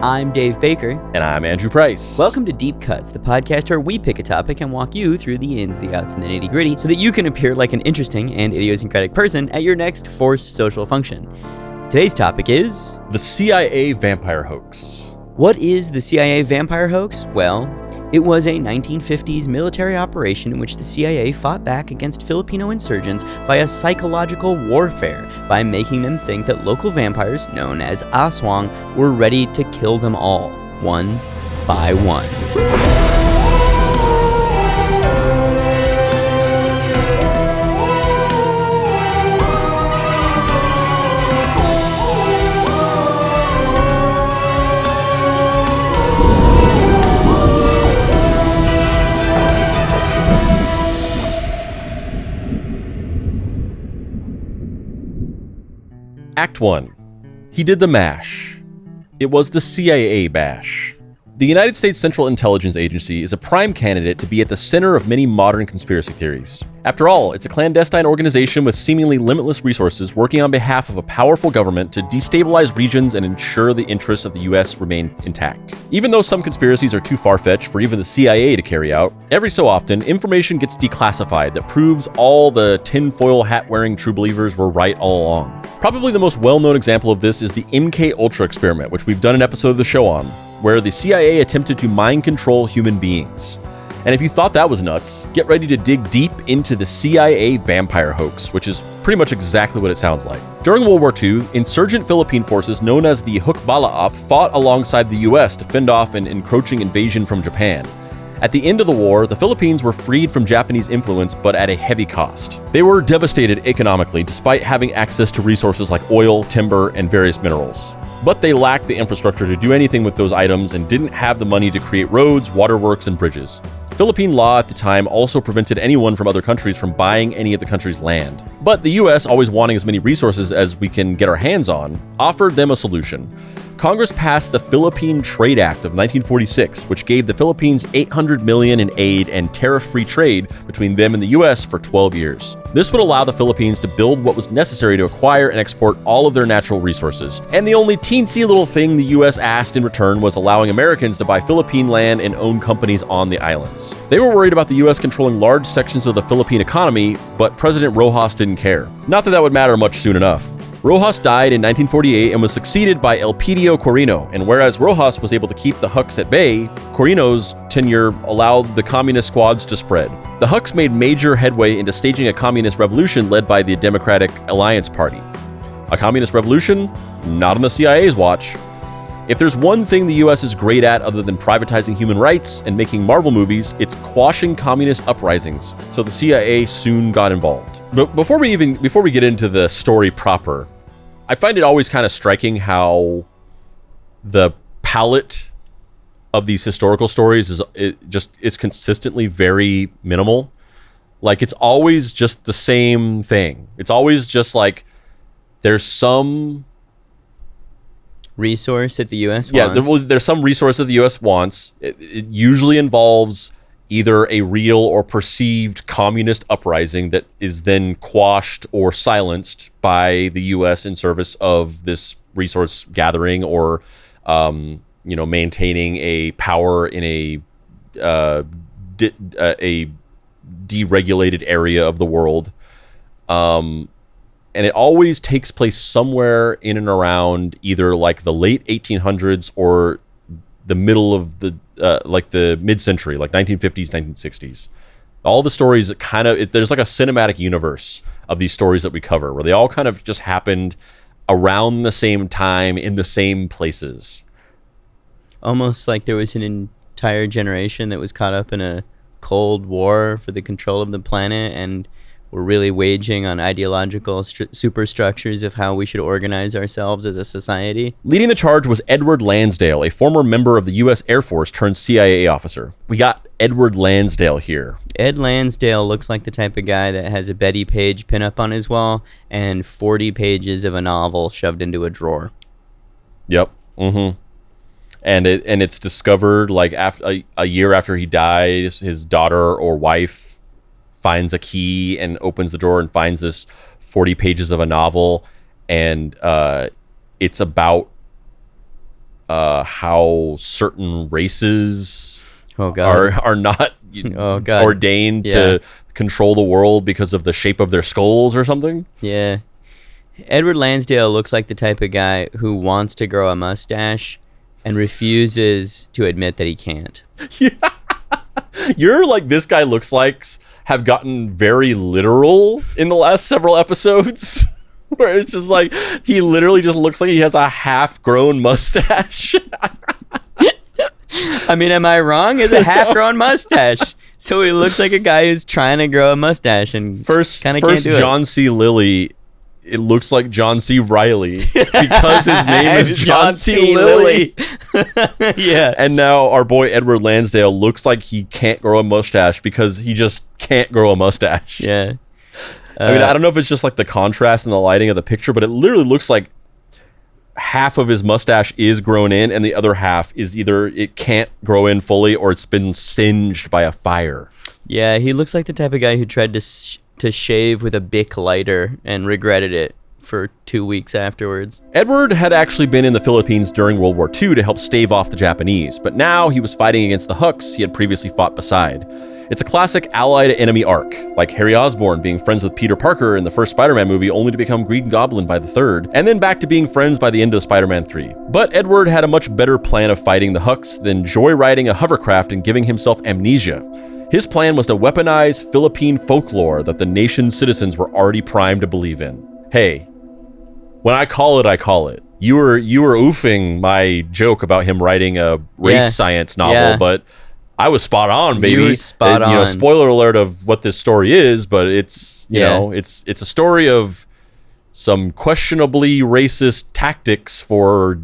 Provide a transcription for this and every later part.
I'm Dave Baker. And I'm Andrew Price. Welcome to Deep Cuts, the podcast where we pick a topic and walk you through the ins, the outs, and the nitty-gritty so that you can appear like an interesting and idiosyncratic person at your next forced social function. Today's topic is... the CIA Vampire Hoax. What is the CIA Vampire Hoax? Well, it was a 1950s military operation in which the CIA fought back against Filipino insurgents via psychological warfare by making them think that local vampires, known as Aswang, were ready to kill them all, one by one. Act 1. He did the MASH. It was the CIA bash. The United States Central Intelligence Agency is a prime candidate to be at the center of many modern conspiracy theories. After all, it's a clandestine organization with seemingly limitless resources working on behalf of a powerful government to destabilize regions and ensure the interests of the US remain intact. Even though some conspiracies are too far-fetched for even the CIA to carry out, every so often, information gets declassified that proves all the tinfoil hat-wearing true believers were right all along. Probably the most well-known example of this is the MK Ultra experiment, which we've done an episode of the show on, where the CIA attempted to mind control human beings. And if you thought that was nuts, get ready to dig deep into the CIA Vampire Hoax, which is pretty much exactly what it sounds like. During World War II, insurgent Philippine forces known as the Hukbala'ap fought alongside the US to fend off an encroaching invasion from Japan. At the end of the war, the Philippines were freed from Japanese influence, but at a heavy cost. They were devastated economically despite having access to resources like oil, timber, and various minerals. But they lacked the infrastructure to do anything with those items and didn't have the money to create roads, waterworks, and bridges. Philippine law at the time also prevented anyone from other countries from buying any of the country's land. But the US, always wanting as many resources as we can get our hands on, offered them a solution. Congress passed the Philippine Trade Act of 1946, which gave the Philippines $800 million in aid and tariff-free trade between them and the US for 12 years. This would allow the Philippines to build what was necessary to acquire and export all of their natural resources. And the only teensy little thing the US asked in return was allowing Americans to buy Philippine land and own companies on the islands. They were worried about the US controlling large sections of the Philippine economy, but President Rojas didn't care. Not that that would matter much soon enough. Rojas died in 1948 and was succeeded by Elpidio Quirino, and whereas Rojas was able to keep the Huks at bay, Quirino's tenure allowed the communist squads to spread. The Huks made major headway into staging a communist revolution led by the Democratic Alliance Party. A communist revolution? Not on the CIA's watch. If there's one thing the US is great at other than privatizing human rights and making Marvel movies, it's quashing communist uprisings, so the CIA soon got involved. But before we get into the story proper, I find it always kind of striking how the palette of these historical stories is consistently very minimal. Like, it's always just the same thing. It's always just like there's some resource that the US wants. Yeah, there's some resource that the US wants. It usually involves either a real or perceived communist uprising that is then quashed or silenced by the US in service of this resource gathering or maintaining a power in a deregulated area of the world. And it always takes place somewhere in and around either like the late 1800s or the middle of the mid-century, like 1950s, 1960s. All the stories that there's like a cinematic universe of these stories that we cover where they all kind of just happened around the same time in the same places. Almost like there was an entire generation that was caught up in a Cold War for the control of the planet and we're really waging on ideological superstructures of how we should organize ourselves as a society. Leading the charge was Edward Lansdale, a former member of the U.S. Air Force turned CIA officer. We got Edward Lansdale here. Ed Lansdale looks like the type of guy that has a Betty Page pinup on his wall and 40 pages of a novel shoved into a drawer. Yep. Mm-hmm. And it's discovered like after a year after he dies, his daughter or wife finds a key and opens the drawer and finds this 40 pages of a novel, and it's about how certain races Oh God. are not Oh God. ordained to control the world because of the shape of their skulls or something. Yeah. Edward Lansdale looks like the type of guy who wants to grow a mustache and refuses to admit that he can't. You're like, this guy looks like have gotten very literal in the last several episodes. Where it's just like, he literally just looks like he has a half-grown mustache. I mean, am I wrong? It's a half-grown mustache. So he looks like a guy who's trying to grow a mustache and kind of can't do it. John C. Lilly, it looks like John C. Reilly because his name is John C. Lilly. Yeah. And now our boy Edward Lansdale looks like he can't grow a mustache because he just can't grow a mustache. Yeah. I mean, I don't know if it's just like the contrast and the lighting of the picture, but it literally looks like half of his mustache is grown in and the other half is either it can't grow in fully or it's been singed by a fire. Yeah, he looks like the type of guy who tried to shave with a Bic lighter and regretted it for 2 weeks afterwards. Edward had actually been in the Philippines during World War II to help stave off the Japanese, but now he was fighting against the Hucks he had previously fought beside. It's a classic ally-to-enemy arc, like Harry Osborn being friends with Peter Parker in the first Spider-Man movie only to become Green Goblin by the third, and then back to being friends by the end of Spider-Man 3. But Edward had a much better plan of fighting the Hucks than joyriding a hovercraft and giving himself amnesia. His plan was to weaponize Philippine folklore that the nation's citizens were already primed to believe in. Hey, when I call it, I call it. You were oofing my joke about him writing a race science novel, but I was spot on, baby. You were spot on. You know, spoiler alert of what this story is, but it's you know, it's a story of some questionably racist tactics for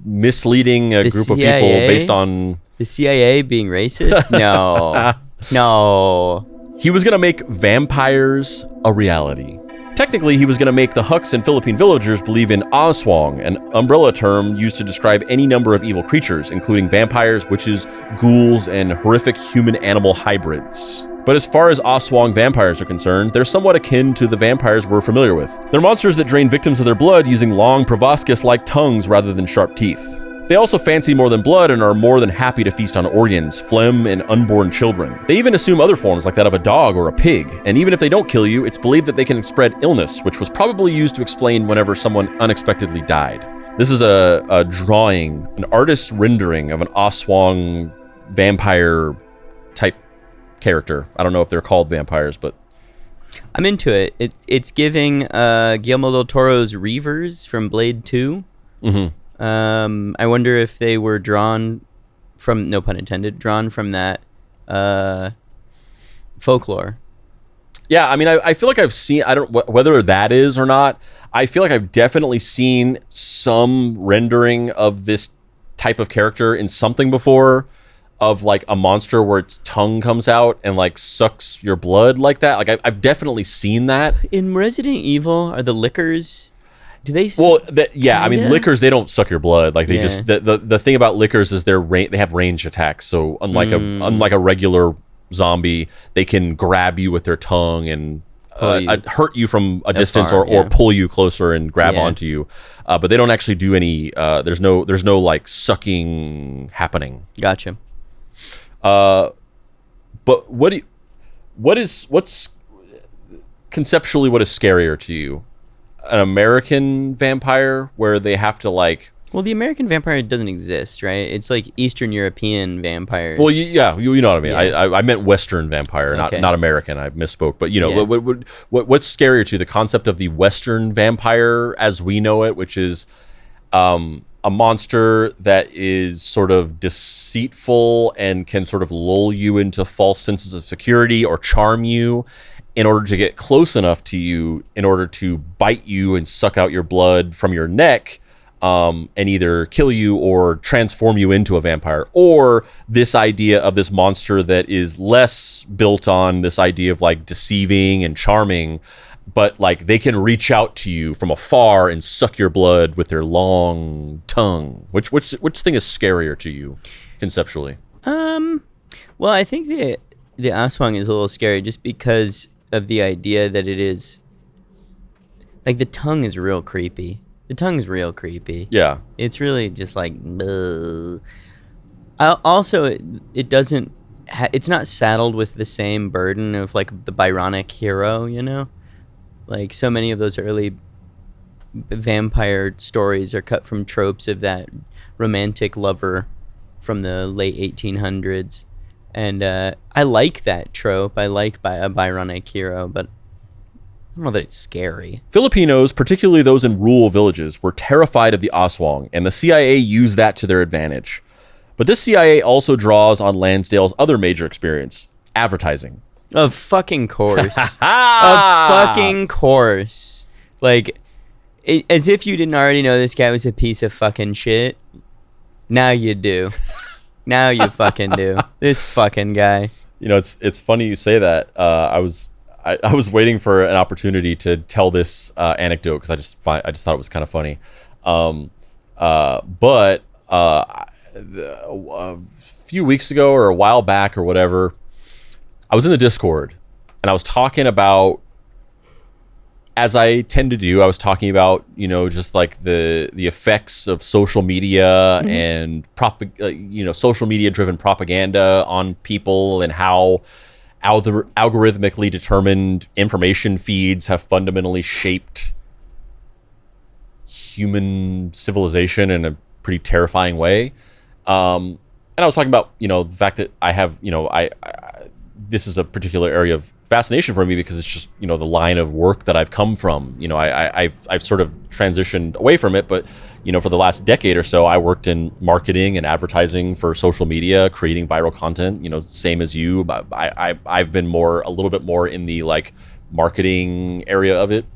misleading a group of people based on the CIA being racist. No, no. He was gonna make vampires a reality. Technically, he was going to make the Hucks and Philippine villagers believe in Aswang, an umbrella term used to describe any number of evil creatures, including vampires, witches, ghouls, and horrific human-animal hybrids. But as far as Aswang vampires are concerned, they're somewhat akin to the vampires we're familiar with. They're monsters that drain victims of their blood using long, proboscis-like tongues rather than sharp teeth. They also fancy more than blood and are more than happy to feast on organs, phlegm, and unborn children. They even assume other forms like that of a dog or a pig, and even if they don't kill you, it's believed that they can spread illness, which was probably used to explain whenever someone unexpectedly died. This is a drawing, an artist's rendering of an Aswang vampire type character. I don't know if they're called vampires, but I'm into it. It's giving Guillermo del Toro's Reavers from Blade 2. Mm-hmm. I wonder if they were drawn from, no pun intended, drawn from that folklore. Yeah, I mean, I feel like I've seen, I don't whether that is or not, I feel like I've definitely seen some rendering of this type of character in something before, of like a monster where its tongue comes out and like sucks your blood like that. Like I've definitely seen that. In Resident Evil, are the lickers... Do they? Well, I mean, lickers, they don't suck your blood. Like they just the thing about lickers is they have range attacks. So unlike a regular zombie, they can grab you with their tongue and hurt you from a distance or pull you closer and grab onto you. But they don't actually do any. There's no like sucking happening. Gotcha. But what's conceptually what is scarier to you? An American vampire where they have to like... Well, the American vampire doesn't exist, right? It's like Eastern European vampires. Well, you know what I mean. Yeah. I meant Western vampire, not American. I misspoke. But, you know, what's scarier to you? The concept of the Western vampire as we know it, which is a monster that is sort of deceitful and can sort of lull you into false senses of security or charm you in order to get close enough to you, in order to bite you and suck out your blood from your neck, and either kill you or transform you into a vampire. Or this idea of this monster that is less built on this idea of like deceiving and charming, but like they can reach out to you from afar and suck your blood with their long tongue. Which thing is scarier to you conceptually? Well, I think the Aswang is a little scary just because of the idea that it is like the tongue is real creepy. The tongue's real creepy. Yeah. It's really just like, also, it doesn't, it's not saddled with the same burden of like the Byronic hero, you know? Like so many of those early vampire stories are cut from tropes of that romantic lover from the late 1800s. And I like that trope. I like a Byronic hero, but I don't know that it's scary. Filipinos, particularly those in rural villages, were terrified of the Aswang, and the CIA used that to their advantage. But this CIA also draws on Lansdale's other major experience, advertising. Of fucking course. Of fucking course. Like, as if you didn't already know this guy was a piece of fucking shit. Now you do. Now you fucking do. This fucking guy. You know, it's funny you say that. I was waiting for an opportunity to tell this anecdote because I just thought it was kind of funny. But a few weeks ago or a while back or whatever, I was in the Discord and I was talking about, as I tend to do, I was talking about, you know, just like the effects of social media and social media driven propaganda on people, and how algorithmically determined information feeds have fundamentally shaped human civilization in a pretty terrifying way. And I was talking about, you know, the fact that I have, you know, I this is a particular area of fascination for me because it's just, you know, the line of work that I've come from. You know, I've sort of transitioned away from it, but, you know, for the last decade or so, I worked in marketing and advertising for social media, creating viral content, you know, same as you. I've been a little bit more in the like marketing area of it.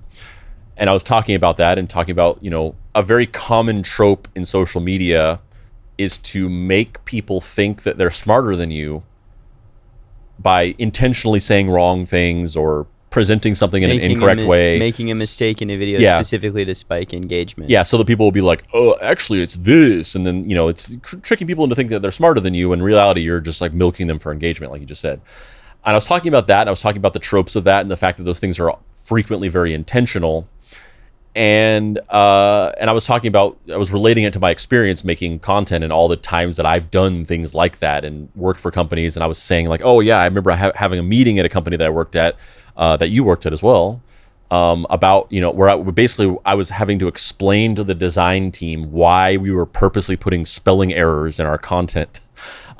And I was talking about that and talking about, you know, a very common trope in social media is to make people think that they're smarter than you by intentionally saying wrong things or presenting something in an incorrect way. Making a mistake in a video specifically to spike engagement. Yeah, so that people will be like, oh, actually it's this. And then, you know, it's tricking people into thinking that they're smarter than you. In reality, you're just like milking them for engagement, like you just said. And I was talking about that, and I was talking about the tropes of that and the fact that those things are frequently very intentional. And I was relating it to my experience making content and all the times that I've done things like that and worked for companies. And I was saying like, oh yeah, I remember having a meeting at a company that I worked at, that you worked at as well, about, you know, where I was having to explain to the design team why we were purposely putting spelling errors in our content,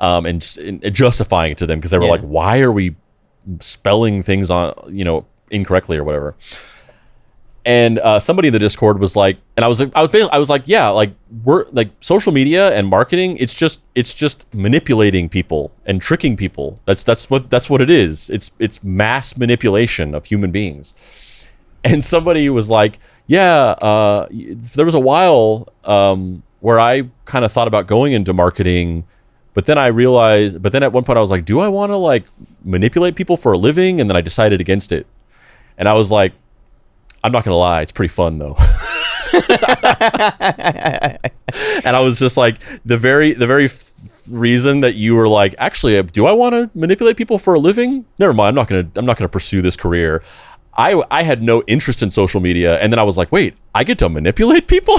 and justifying it to them because they were like, why are we spelling things on, you know, incorrectly or whatever. And somebody in the Discord was like, and I was like, yeah, like we're like social media and marketing. It's just manipulating people and tricking people. That's what it is. It's mass manipulation of human beings. And somebody was like, yeah, there was a while where I kind of thought about going into marketing, but then at one point I was like, do I want to like manipulate people for a living? And then I decided against it. And I was like, I'm not gonna lie, it's pretty fun though. And I was just like, the very reason that you were like, actually, do I want to manipulate people for a living? Never mind, I'm not gonna pursue this career. I had no interest in social media, and then I was like, wait, I get to manipulate people?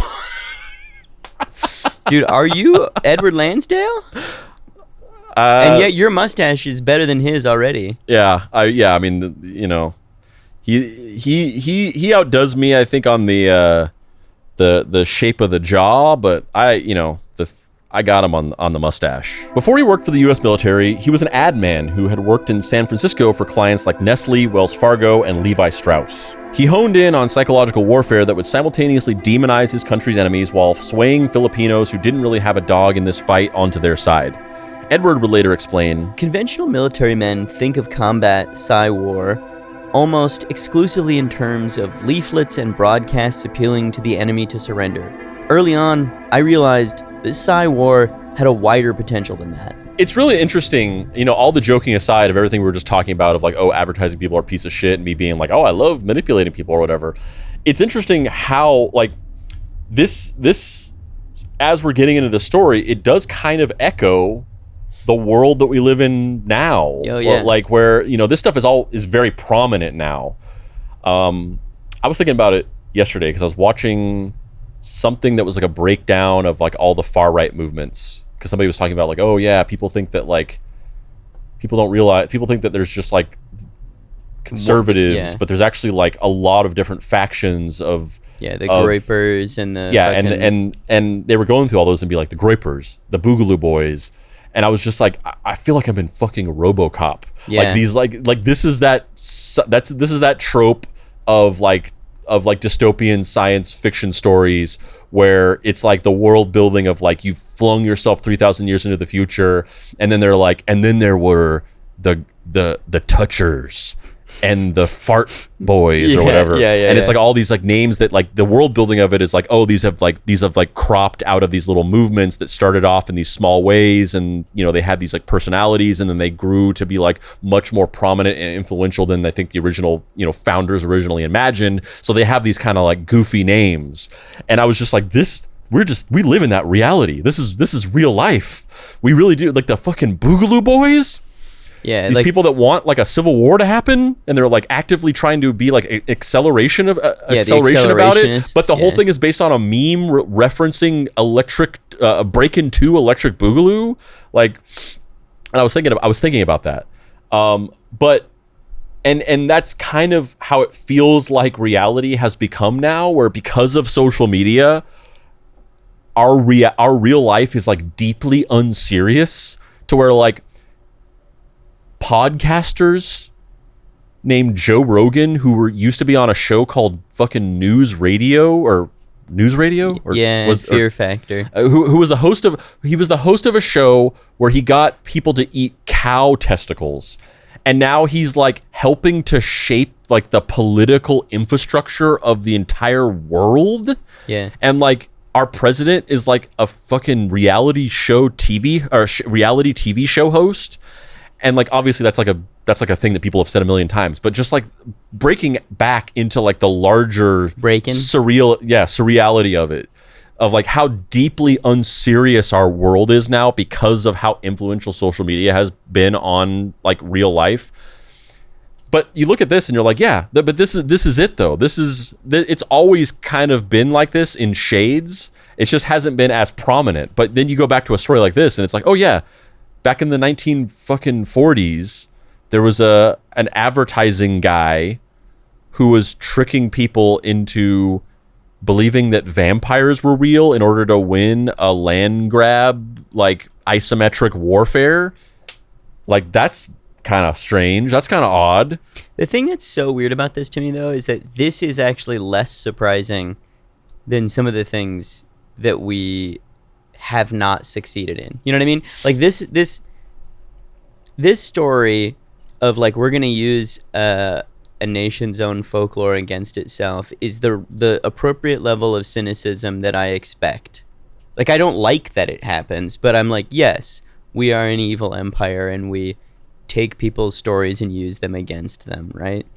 Dude, are you Edward Lansdale? And yet your mustache is better than his already. Yeah, I mean, you know. He outdoes me, I think, on the shape of the jaw, but I got him on the mustache. Before he worked for the U.S. military, he was an ad man who had worked in San Francisco for clients like Nestle, Wells Fargo, and Levi Strauss. He honed in on psychological warfare that would simultaneously demonize his country's enemies while swaying Filipinos who didn't really have a dog in this fight onto their side. Edward would later explain, conventional military men think of combat, Psy-war, almost exclusively in terms of leaflets and broadcasts appealing to the enemy to surrender. Early on, I realized that Psy-war had a wider potential than that. It's really interesting, you know, all the joking aside of everything we were just talking about of like, oh, advertising people are a piece of shit, and me being like, oh, I love manipulating people or whatever. It's interesting how like this as we're getting into the story, it does kind of echo the world that we live in now. Oh, yeah. Like where, you know, this stuff is very prominent now. I was thinking about it yesterday because I was watching something that was like a breakdown of like all the far right movements, because somebody was talking about like, oh yeah, people think that like people think that there's just like conservatives, but there's actually like a lot of different factions of the Groypers and the and they were going through all those and be like the Groypers, the Boogaloo Boys, and I was just like, I feel like I'm in fucking RoboCop. Like these like this is that trope of like dystopian science fiction stories where it's like the world building of like you've flung yourself 3,000 years into the future, and then they're like, and then there were the Touchers and the Fart Boys or whatever, and it's like all these like names that like the world building of it is like, oh, these have cropped out of these little movements that started off in these small ways, and you know they had these like personalities, and then they grew to be like much more prominent and influential than I think the original founders originally imagined. So they have these kind of like goofy names, and I was just like, we live in that reality. This is real life. We really do. Like the fucking Boogaloo Boys. Yeah, these like, people that want like a civil war to happen, and they're like actively trying to be like acceleration about it. But the whole thing is based on a meme referencing Breakin' 2 Electric Boogaloo. Like, and I was thinking about that. But that's kind of how it feels like reality has become now, where because of social media, our real life is like deeply unserious, to where like podcasters named Joe Rogan, who used to be on a show called fucking News Radio, or Fear Factor, who was the host of a show where he got people to eat cow testicles, and now he's like helping to shape like the political infrastructure of the entire world. And like our president is like a fucking reality TV show host. And like obviously that's like a thing that people have said a million times, but just like breaking back into like the larger surreality of it, of like how deeply unserious our world is now because of how influential social media has been on like real life. But you look at this and you're like, yeah, but this is it though. It's always kind of been like this in shades. It just hasn't been as prominent. But then you go back to a story like this and it's like, oh yeah, back in the 1940s, there was an advertising guy who was tricking people into believing that vampires were real in order to win a land grab, like isometric warfare. Like that's kind of strange. That's kind of odd. The thing that's so weird about this to me, though, is that this is actually less surprising than some of the things that we have not succeeded in. You know what I mean? Like this story of like we're gonna use a nation's own folklore against itself is the appropriate level of cynicism that I expect. Like I don't like that it happens, but I'm like, yes, we are an evil empire and we take people's stories and use them against them, right?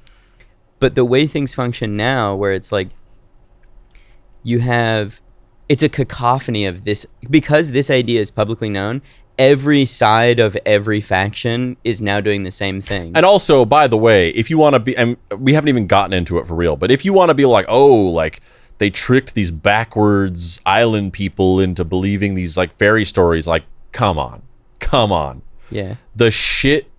But the way things function now, where it's like it's a cacophony of this, because this idea is publicly known, every side of every faction is now doing the same thing. And also, by the way, if you want to be, and we haven't even gotten into it for real, but if you want to be like, oh, like they tricked these backwards island people into believing these like fairy stories, like come on. Yeah. The shit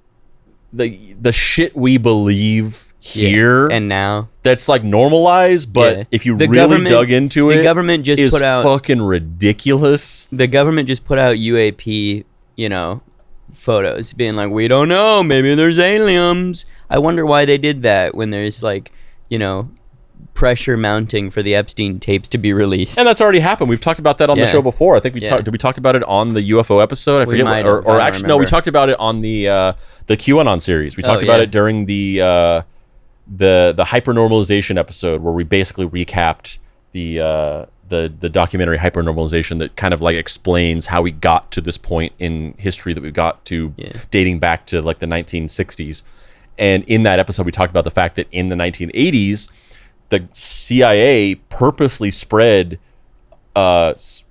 we believe here and now that's like normalized, but if you really dug into it, the government just put out fucking ridiculous. The government just put out UAP, photos being like, we don't know, maybe there's aliens. I wonder why they did that when there's like, pressure mounting for the Epstein tapes to be released. And that's already happened. We've talked about that on the show before. I think did we talk about it on the UFO episode? I forget or actually no, we talked about it on the QAnon series. We talked about it during the hypernormalization episode, where we basically recapped the documentary Hypernormalization, that kind of like explains how we got to this point in history that we got to, dating back to like the 1960s. And in that episode, we talked about the fact that in the 1980s, the CIA purposely spread UFO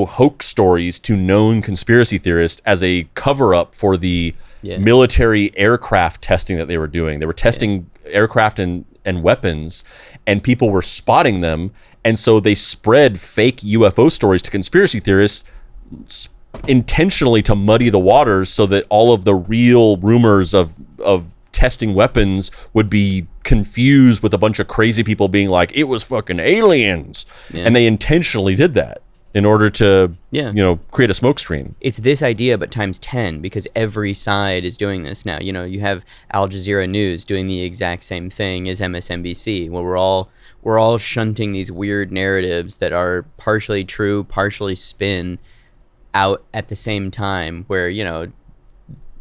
hoax stories to known conspiracy theorists as a cover-up for the military aircraft testing that they were doing. They were testing aircraft and weapons, and people were spotting them And so they spread fake UFO stories to conspiracy theorists intentionally to muddy the waters so that all of the real rumors of testing weapons would be confused with a bunch of crazy people being like, it was fucking aliens. Yeah. And they intentionally did that in order to, create a smokescreen. It's this idea, but times 10, because every side is doing this now. You have Al Jazeera News doing the exact same thing as MSNBC, where we're all shunting these weird narratives that are partially true, partially spin out at the same time, where,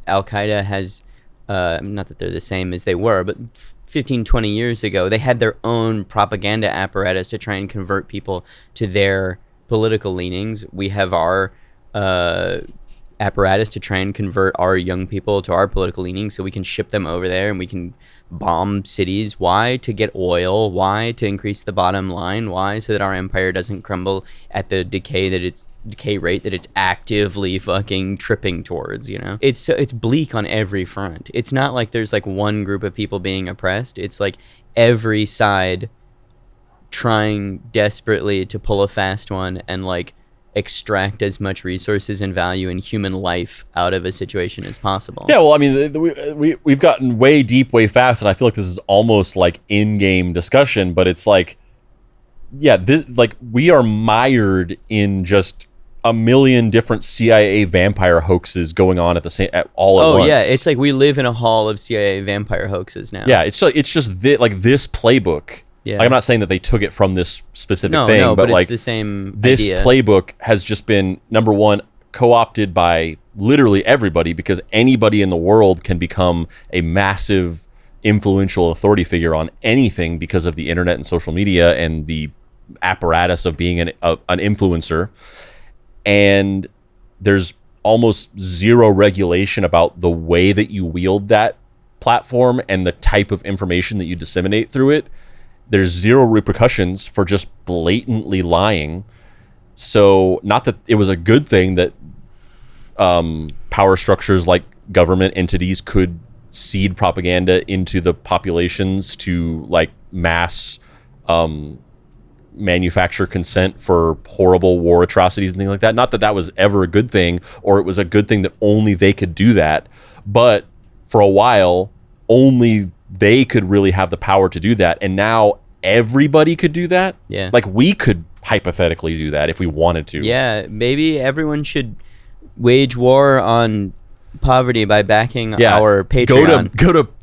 Al-Qaeda has, not that they're the same as they were, but 15, 20 years ago, they had their own propaganda apparatus to try and convert people to their political leanings. We have our apparatus to try and convert our young people to our political leanings so we can ship them over there and we can bomb cities. Why? To get oil. Why? To increase the bottom line. Why? So that our empire doesn't crumble at the decay rate that it's actively fucking tripping towards, It's bleak on every front. It's not like there's like one group of people being oppressed. It's like every side trying desperately to pull a fast one and like extract as much resources and value and human life out of a situation as possible. Yeah, well, I mean, we've gotten way deep, way fast, and I feel like this is almost like in-game discussion, but it's like, we are mired in just a million different CIA vampire hoaxes going on at once. Oh yeah, it's like we live in a hall of CIA vampire hoaxes now. Yeah, it's just this playbook. Yeah. Like, I'm not saying that they took it from this specific thing, but like it's the same this idea. Playbook has just been, number one, co-opted by literally everybody, because anybody in the world can become a massive influential authority figure on anything because of the internet and social media and the apparatus of being an influencer. And there's almost zero regulation about the way that you wield that platform and the type of information that you disseminate through it. There's zero repercussions for just blatantly lying. So not that it was a good thing that power structures like government entities could seed propaganda into the populations to like mass manufacture consent for horrible war atrocities and things like that. Not that that was ever a good thing, or it was a good thing that only they could do that. But for a while, only they could really have the power to do that, and now everybody could do that. Yeah, like we could hypothetically do that if we wanted to. Yeah, maybe everyone should wage war on poverty by backing our Patreon.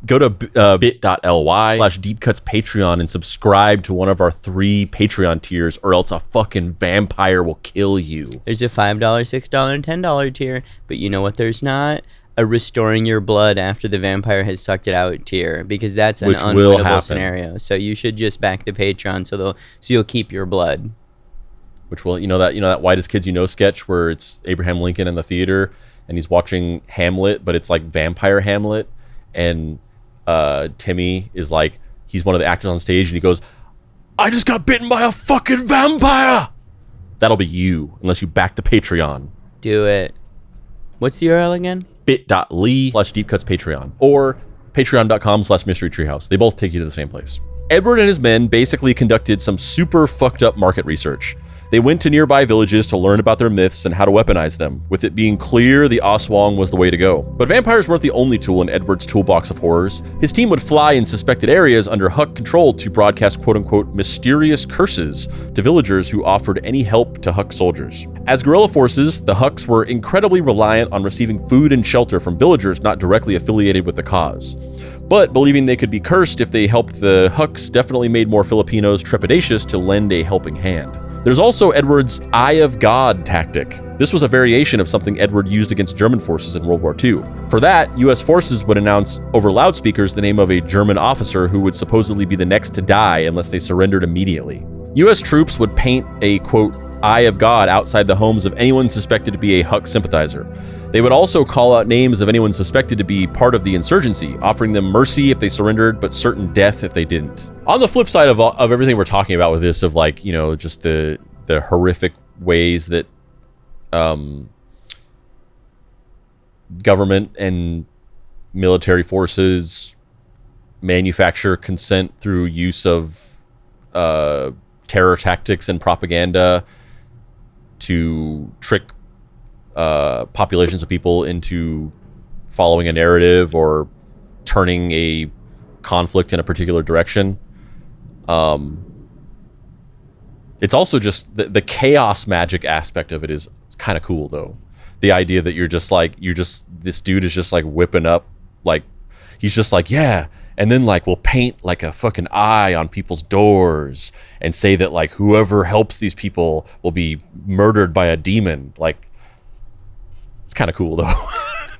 Go to bit.ly/deepcuts Patreon and subscribe to one of our 3 Patreon tiers, or else a fucking vampire will kill you. There's a $5, $6, and $10 tier, but you know what there's not? A restoring your blood after the vampire has sucked it out tier, because that's an unwinnable scenario. So you should just back the Patreon so you'll keep your blood. Which will, that Whitest Kids You Know sketch where it's Abraham Lincoln in the theater and he's watching Hamlet, but it's like vampire Hamlet, and Timmy is like, he's one of the actors on stage, and he goes, "I just got bitten by a fucking vampire." That'll be you, unless you back the Patreon. Do it. What's the URL again? bit.ly/deepcuts Patreon, or patreon.com/mystery treehouse. They both take you to the same place. Edward and his men basically conducted some super fucked up market research. They went to nearby villages to learn about their myths and how to weaponize them, with it being clear the Aswang was the way to go. But vampires weren't the only tool in Edward's toolbox of horrors. His team would fly in suspected areas under Huck control to broadcast quote-unquote mysterious curses to villagers who offered any help to Huck soldiers. As guerrilla forces, the Hucks were incredibly reliant on receiving food and shelter from villagers not directly affiliated with the cause. But believing they could be cursed if they helped the Hucks definitely made more Filipinos trepidatious to lend a helping hand. There's also Edward's Eye of God tactic. This was a variation of something Edward used against German forces in World War II. For that, US forces would announce over loudspeakers the name of a German officer who would supposedly be the next to die unless they surrendered immediately. US troops would paint a, quote, Eye of God outside the homes of anyone suspected to be a Huck sympathizer. They would also call out names of anyone suspected to be part of the insurgency, offering them mercy if they surrendered, but certain death if they didn't. On the flip side of everything we're talking about with this, of like, just the horrific ways that government and military forces manufacture consent through use of terror tactics and propaganda to trick populations of people into following a narrative or turning a conflict in a particular direction. It's also just the chaos magic aspect of it is kind of cool, though. The idea that this dude is just like whipping up, like he's just like, yeah, and then like we'll paint like a fucking eye on people's doors and say that like whoever helps these people will be murdered by a demon. Like, it's kind of cool, though.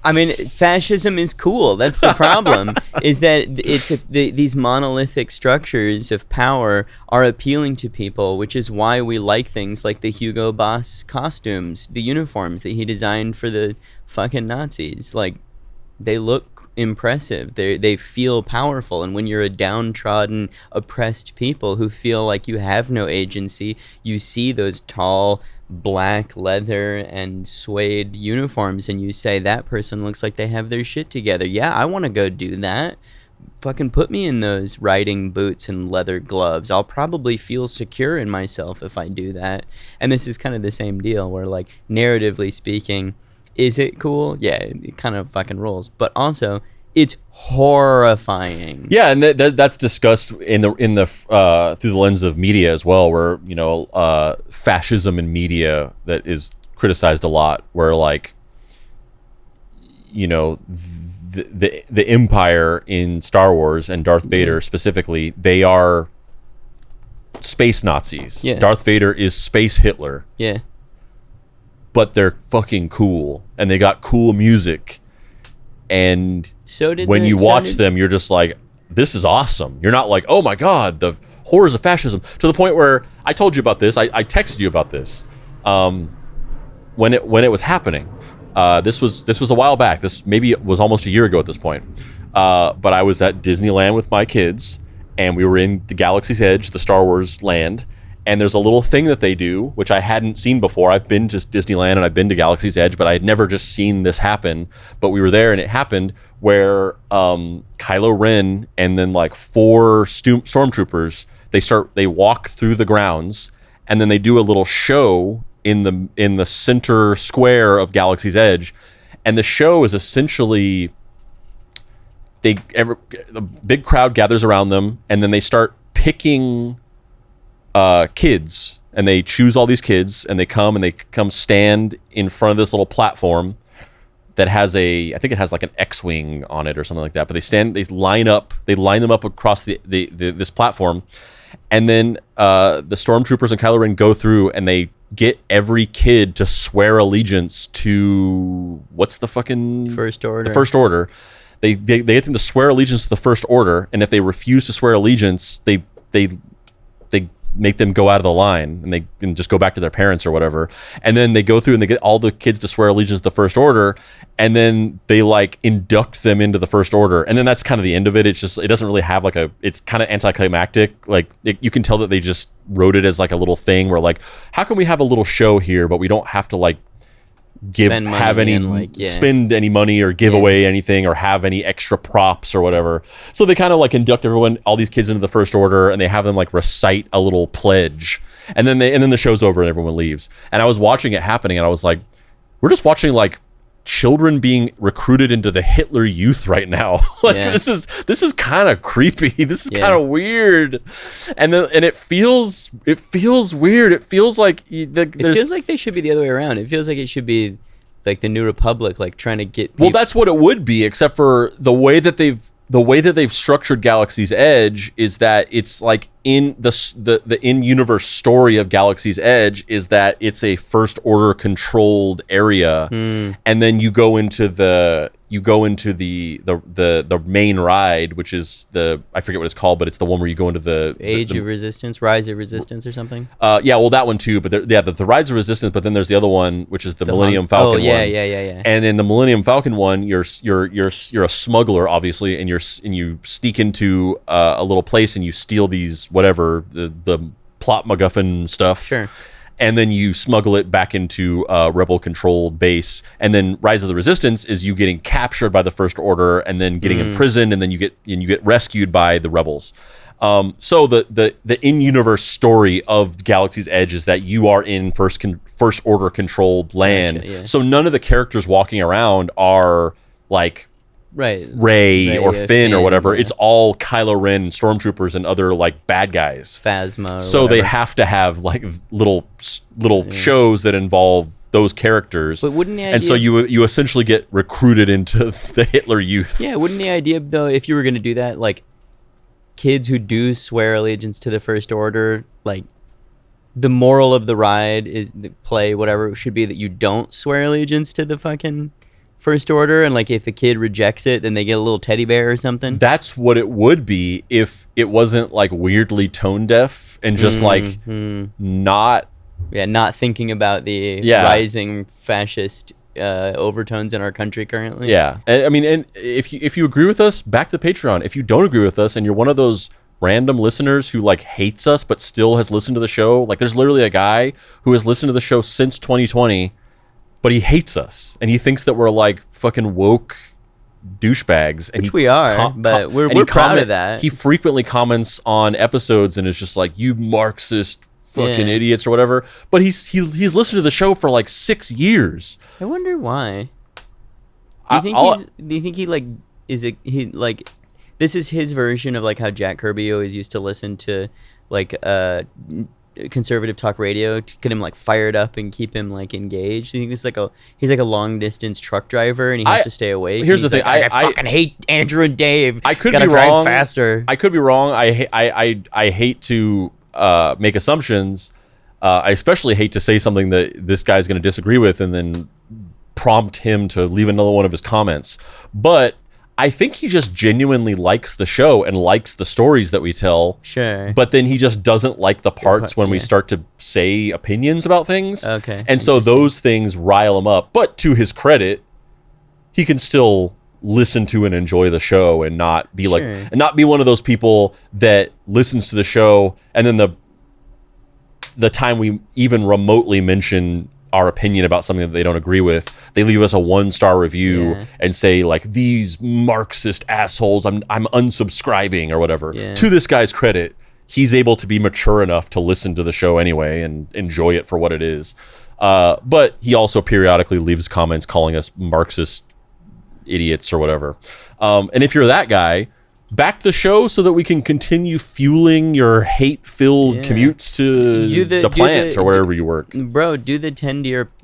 I mean, fascism is cool. That's the problem, is that these monolithic structures of power are appealing to people, which is why we like things like the Hugo Boss costumes, the uniforms that he designed for the fucking Nazis. Like, they look impressive. They feel powerful. And when you're a downtrodden, oppressed people who feel like you have no agency, you see those tall, black leather and suede uniforms and you say, that person looks like they have their shit together. Yeah, I want to go do that. Fucking put me in those riding boots and leather gloves. I'll probably feel secure in myself if I do that. And this is kind of the same deal where, like, narratively speaking, is it cool? Yeah, it kind of fucking rules. But also, it's horrifying. Yeah, and that's discussed in the through the lens of media as well, where, you know, fascism in media that is criticized a lot, where, like, you know, the Empire in Star Wars and Darth Vader specifically, they are space Nazis. Yeah. Darth Vader is space Hitler. Yeah. But they're fucking cool, and they got cool music. And when you watch them, you're just like, this is awesome. You're not like, oh my God, the horrors of fascism. To the point where I told you about this. I texted you about this when it was happening. This was a while back. Maybe it was almost a year ago at this point. But I was at Disneyland with my kids, and we were in the Galaxy's Edge, the Star Wars land. And there's a little thing that they do, which I hadn't seen before. I've been to Disneyland and I've been to Galaxy's Edge, but I had never just seen this happen. But we were there and it happened where Kylo Ren and then like 4 stormtroopers, they walk through the grounds and then they do a little show in the center square of Galaxy's Edge. And the show is essentially, a big crowd gathers around them and then they start picking kids, and they choose all these kids, and they come stand in front of this little platform that has I think it has like an X-wing on it or something like that. But they line them up across this platform, and then the stormtroopers and Kylo Ren go through and they get every kid to swear allegiance to what's the fucking First Order. The First Order. They get them to swear allegiance to the First Order, and if they refuse to swear allegiance, they make them go out of the line and they can just go back to their parents or whatever. And then they go through and they get all the kids to swear allegiance to the First Order, and then they like induct them into the First Order. And then that's kind of the end of it. It's just, it doesn't really have like it's kind of anticlimactic. Like you can tell that they just wrote it as like a little thing where like, how can we have a little show here, but we don't have to like spend any money or give away anything or have any extra props or whatever. So they kind of like induct all these kids into the First Order, and they have them like recite a little pledge, and then the show's over and everyone leaves. And I was watching it happening and I was like, we're just watching like children being recruited into the Hitler Youth right now. This is kind of creepy. This is kind of weird. And it feels weird. It feels like it feels like they should be the other way around. It feels like it should be like the New Republic, like trying to get people. Well, that's what it would be, except for the way that they've structured Galaxy's Edge is that it's like in the in-universe story of Galaxy's Edge is that it's a First Order controlled area, and then you go into the main ride, which is I forget what it's called, but it's the one where you go into the Rise of Resistance or something. Well, that one too, but the Rise of Resistance, but then there's the other one, which is the Millennium Falcon one. Yeah. And in the Millennium Falcon one, you're a smuggler, obviously, and you sneak into a little place and you steal these whatever the plot MacGuffin stuff. Sure. And then you smuggle it back into a rebel-controlled base. And then Rise of the Resistance is you getting captured by the First Order and then getting imprisoned, and then you get rescued by the rebels. So the in-universe story of Galaxy's Edge is that you are in first order controlled land. Gotcha, yeah. So none of the characters walking around are like Rey or Finn or whatever. Yeah. It's all Kylo Ren and stormtroopers and other like bad guys. Phasma. So whatever. they have to have like little shows that involve those characters. But wouldn't the idea, and so you essentially get recruited into the Hitler Youth. Yeah, wouldn't the idea though, if you were going to do that, like kids who do swear allegiance to the First Order, like the moral of the ride is the play, whatever, should be that you don't swear allegiance to the fucking First Order, and like if the kid rejects it, then they get a little teddy bear or something. That's what it would be if it wasn't like weirdly tone deaf and just like not thinking about the rising fascist overtones in our country currently. Yeah, and, I mean, and if you agree with us, back to the Patreon. If you don't agree with us and you're one of those random listeners who like hates us but still has listened to the show, like there's literally a guy who has listened to the show since 2020, but he hates us and he thinks that we're like fucking woke douchebags. And which we are, but we're proud of that. He frequently comments on episodes and is just like, "You Marxist fucking idiots" or whatever. But he's listened to the show for like 6 years. I wonder why. Do you think he like he like this is his version of like how Jack Kirby always used to listen to like conservative talk radio to get him like fired up and keep him like engaged? Do you think this is like he's like a long distance truck driver and he has to stay awake? Here's the thing, like, I fucking hate Andrew and Dave. I could Gotta be drive wrong. faster. I could be wrong. I hate to make assumptions. I especially hate to say something that this guy's going to disagree with and then prompt him to leave another one of his comments. But I think he just genuinely likes the show and likes the stories that we tell. Sure. But then he just doesn't like the parts when we start to say opinions about things. Okay. And so those things rile him up. But to his credit, he can still listen to and enjoy the show and not be like, and not be one of those people that listens to the show and then the time we even remotely mention our opinion about something that they don't agree with, they leave us a 1-star review and say like, "These Marxist assholes, I'm unsubscribing," or whatever. To this guy's credit, he's able to be mature enough to listen to the show anyway and enjoy it for what it is. But he also periodically leaves comments calling us Marxist idiots or whatever. And if you're that guy, back the show so that we can continue fueling your hate-filled commutes to the plant or wherever you work. Bro, do the $10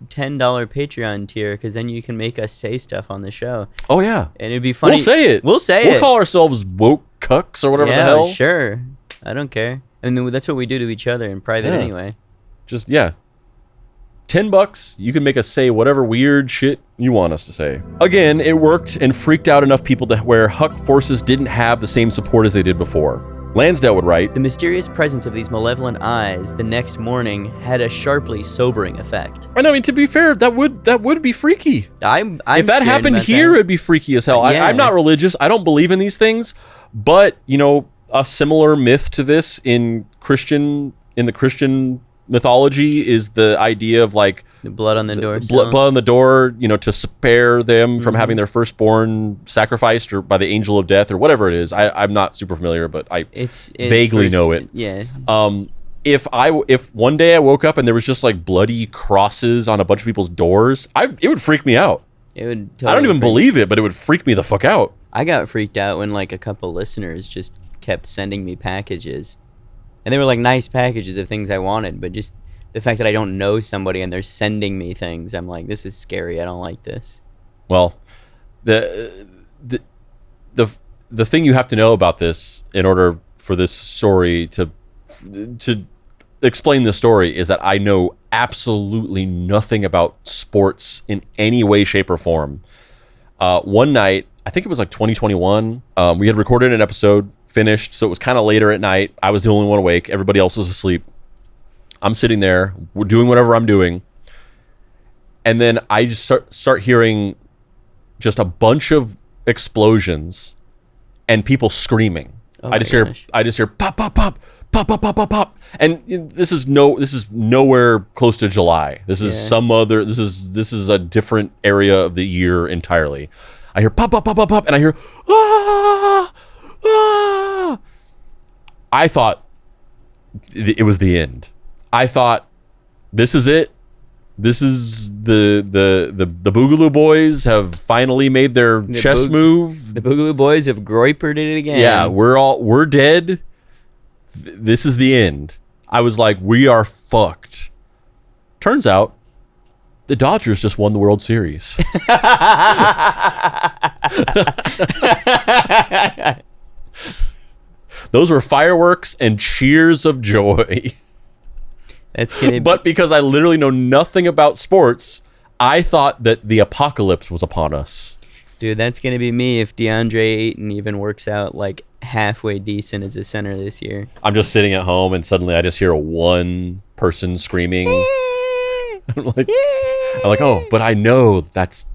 Patreon tier, because then you can make us say stuff on the show. Oh, yeah. And it'd be funny. We'll say it. We'll call ourselves woke cucks or whatever the hell. Yeah, sure. I don't care. I mean, that's what we do to each other in private anyway. Just, $10, you can make us say whatever weird shit you want us to say. Again, it worked and freaked out enough people to where Huck forces didn't have the same support as they did before. Lansdale would write, "The mysterious presence of these malevolent eyes the next morning had a sharply sobering effect." And I mean, to be fair, that would be freaky. I'm if that happened here, it'd be freaky as hell. I'm not religious. I don't believe in these things. But, you know, a similar myth to this in the Christian mythology is the idea of like the blood on the door, blood on the door, you know, to spare them from having their firstborn sacrificed or by the angel of death or whatever it is. I'm not super familiar, but it's vaguely know it. Yeah. If one day I woke up and there was just like bloody crosses on a bunch of people's doors, it would freak me out. It would. Totally I don't even believe it, but it would freak me the fuck out. I got freaked out when like a couple listeners just kept sending me packages. And they were like nice packages of things I wanted, but just the fact that I don't know somebody and they're sending me things, I'm like, this is scary. I don't like this. Well, the thing you have to know about this in order for this story to explain the story is that I know absolutely nothing about sports in any way, shape, or form. One night, I think it was like 2021, we had recorded an episode, finished, so it was kind of later at night. I was the only one awake. Everybody else was asleep. I'm sitting there, we're doing whatever I'm doing, and then I just start hearing just a bunch of explosions and people screaming. I just hear pop, pop, pop, pop, pop, pop, pop, pop. And this is nowhere close to July. This is this is a different area of the year entirely. I hear pop, pop, pop, pop, pop, and I hear ah, ah. I thought it was the end. I thought, this is it. This is the Boogaloo Boys have finally made their chess move. The Boogaloo Boys have groipered it again. Yeah, we're dead. This is the end. I was like, we are fucked. Turns out, the Dodgers just won the World Series. Those were fireworks and cheers of joy. That's gonna But because I literally know nothing about sports, I thought that the apocalypse was upon us. Dude, that's going to be me if DeAndre Ayton even works out like halfway decent as a center this year. I'm just sitting at home and suddenly I just hear one person screaming. I'm like, oh, but I know that's...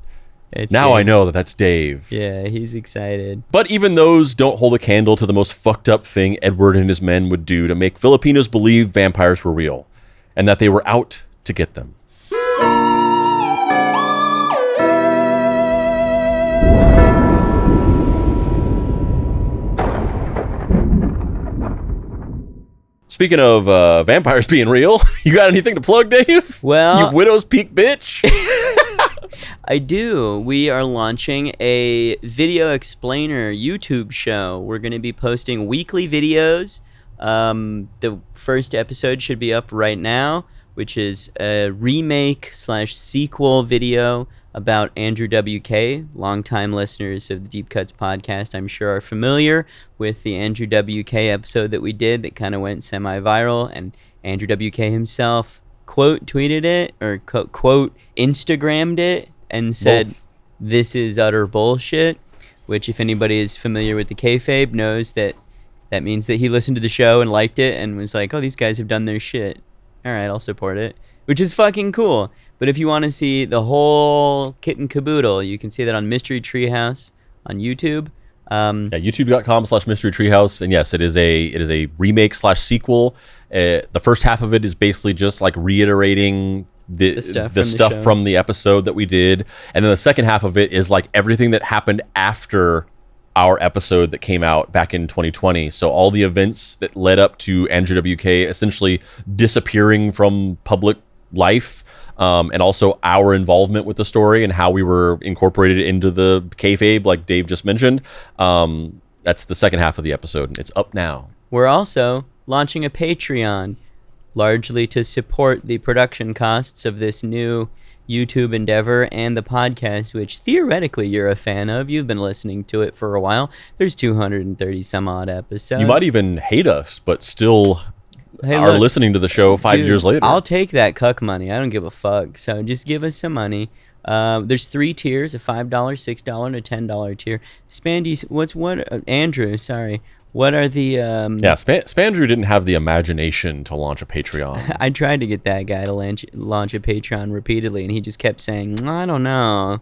Now I know that that's Dave. Yeah, he's excited. But even those don't hold a candle to the most fucked up thing Edward and his men would do to make Filipinos believe vampires were real and that they were out to get them. Speaking of vampires being real, you got anything to plug, Dave? Well, you Widow's Peak bitch. I do. We are launching a video explainer YouTube show. We're going to be posting weekly videos. The first episode should be up right now, which is a remake/sequel video about Andrew WK. Longtime listeners of the Deep Cuts podcast, I'm sure, are familiar with the Andrew WK episode that we did that kind of went semi-viral, and Andrew WK himself quote tweeted it or quote Instagrammed it and said, "This is utter bullshit," which if anybody is familiar with the kayfabe knows that means that he listened to the show and liked it and was like, "Oh, these guys have done their shit. All right, I'll support it," which is fucking cool. But if you want to see the whole kit and caboodle, you can see that on Mystery Treehouse on YouTube. YouTube.com/Mystery Treehouse. And yes, it is a remake/sequel. The first half of it is basically just like reiterating the stuff from the episode that we did. And then the second half of it is like everything that happened after our episode that came out back in 2020. So all the events that led up to Andrew WK essentially disappearing from public life, and also our involvement with the story and how we were incorporated into the kayfabe, like Dave just mentioned. That's the second half of the episode. It's up now. We're also launching a Patreon, largely to support the production costs of this new YouTube endeavor and the podcast, which theoretically you're a fan of. You've been listening to it for a while. There's 230 some odd episodes. You might even hate us, but still are listening to the show 5 years later. I'll take that cuck money. I don't give a fuck. So just give us some money. There's 3 tiers: a $5, $6, and a $10 tier. Andrew, sorry. What are the... Spandrew didn't have the imagination to launch a Patreon. I tried to get that guy to launch a Patreon repeatedly, and he just kept saying, I don't know.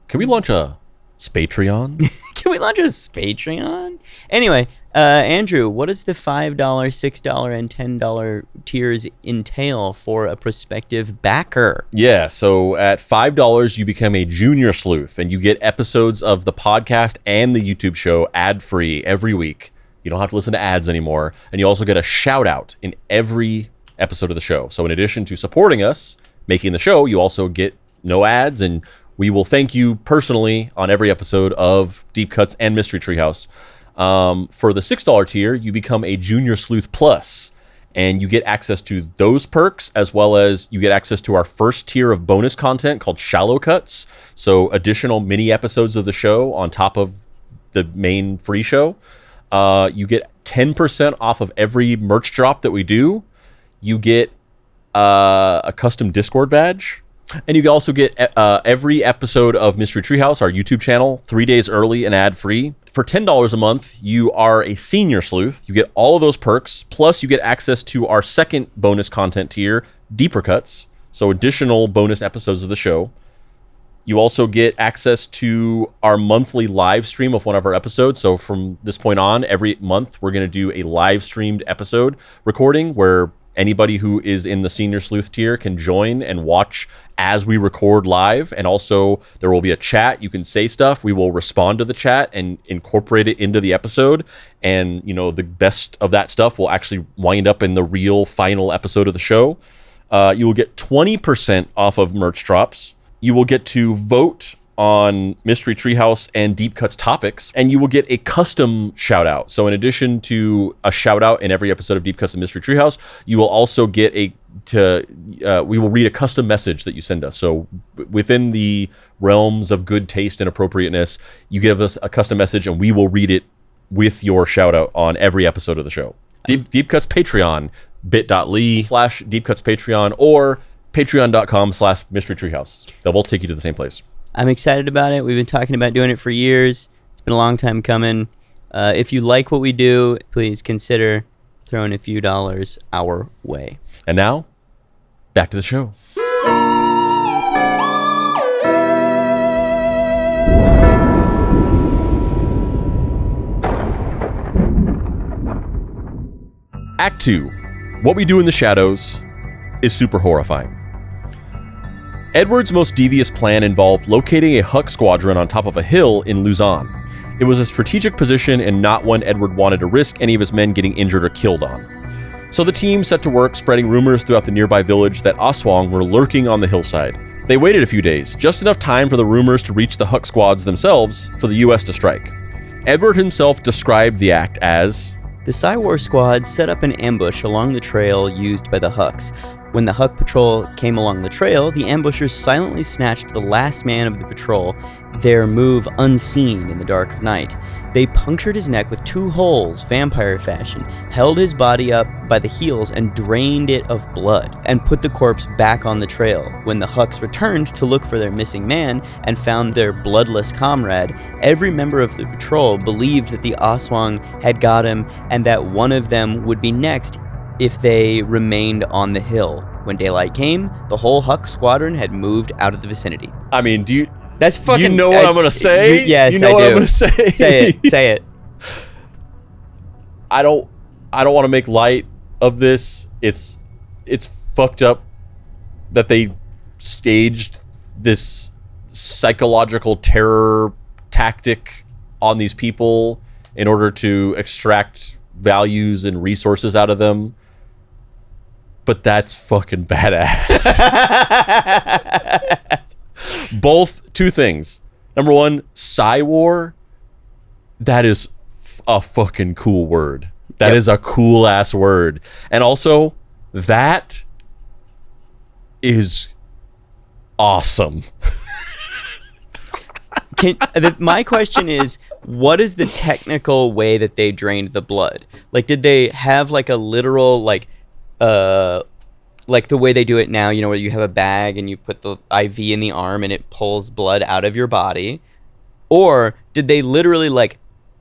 Can we launch a Spatreon? Can we launch a Spatreon? Anyway, Andrew, what does the $5, $6, and $10 tiers entail for a prospective backer? Yeah, so at $5, you become a junior sleuth, and you get episodes of the podcast and the YouTube show ad-free every week. You don't have to listen to ads anymore, and you also get a shout-out in every episode of the show. So in addition to supporting us, making the show, you also get no ads, and we will thank you personally on every episode of Deep Cuts and Mystery Treehouse. For the $6 tier, you become a Junior Sleuth Plus, and you get access to those perks, as well as you get access to our first tier of bonus content called Shallow Cuts. So additional mini episodes of the show on top of the main free show. You get 10% off of every merch drop that we do. You get a custom Discord badge. And you also get every episode of Mystery Treehouse, our YouTube channel, 3 days early and ad-free. For $10 a month, you are a senior sleuth. You get all of those perks, plus you get access to our second bonus content tier, Deeper Cuts, so additional bonus episodes of the show. You also get access to our monthly live stream of one of our episodes. So from this point on, every month, we're going to do a live streamed episode recording where anybody who is in the senior sleuth tier can join and watch as we record live. And also there will be a chat. You can say stuff. We will respond to the chat and incorporate it into the episode. And, you know, the best of that stuff will actually wind up in the real final episode of the show. You will get 20% off of merch drops. You will get to vote on Mystery Treehouse and Deep Cuts topics, and you will get a custom shout out. So in addition to a shout out in every episode of Deep Cuts and Mystery Treehouse, you will also get we will read a custom message that you send us. So within the realms of good taste and appropriateness, you give us a custom message and we will read it with your shout out on every episode of the show. Deep Cuts Patreon, bit.ly/Deep Cuts Patreon, or patreon.com/Mystery Treehouse. They'll both take you to the same place. I'm excited about it. We've been talking about doing it for years. It's been a long time coming. If you like what we do, please consider throwing a few dollars our way. And now, back to the show. Act 2. What we do in the shadows is super horrifying. Edward's most devious plan involved locating a Huck squadron on top of a hill in Luzon. It was a strategic position and not one Edward wanted to risk any of his men getting injured or killed on. So the team set to work spreading rumors throughout the nearby village that Aswang were lurking on the hillside. They waited a few days, just enough time for the rumors to reach the Huck squads themselves for the US to strike. Edward himself described the act as, "The Psywar squad set up an ambush along the trail used by the Hucks. When the Huck patrol came along the trail, the ambushers silently snatched the last man of the patrol, their move unseen in the dark of night. They punctured his neck with 2 holes, vampire fashion, held his body up by the heels and drained it of blood, and put the corpse back on the trail. When the Hucks returned to look for their missing man and found their bloodless comrade, every member of the patrol believed that the Aswang had got him and that one of them would be next if they remained on the hill. When daylight came, the whole Huck squadron had moved out of the vicinity." I mean, That's fucking... you know what I'm gonna say? Yes, you know I what do. I'm gonna say? Say it. I don't want to make light of this. It's fucked up that they staged this psychological terror tactic on these people in order to extract values and resources out of them. But that's fucking badass. Both, 2 things. Number 1, Psywar. That is a fucking cool word. That is a cool ass word. And also, that is awesome. My question is, what is the technical way that they drained the blood? Like, did they have like a literal like the way they do it now, you know, where you have a bag and you put the IV in the arm and it pulls blood out of your body? Or did they literally like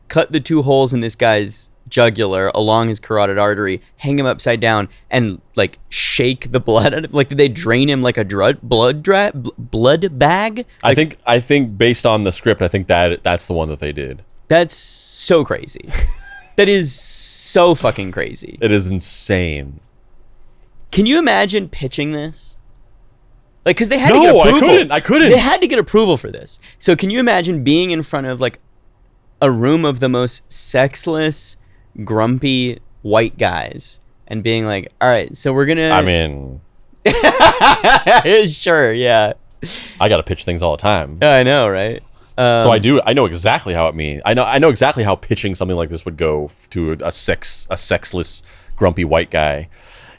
cut the 2 holes in this guy's jugular along his carotid artery, hang him upside down, and like shake the blood out of, like, did they drain him like a blood bag? Like, I think based on the script, I think that's the one that they did. That's so crazy. That is so fucking crazy. It is insane. Can you imagine pitching this? Like, because they had to get approval. I couldn't. They had to get approval for this. So can you imagine being in front of like a room of the most sexless, grumpy white guys and being like, all right, so we're gonna... I mean... Sure, yeah. I gotta pitch things all the time. Yeah, I know, right? So I know exactly how it means. I know exactly how pitching something like this would go to a sexless, grumpy white guy.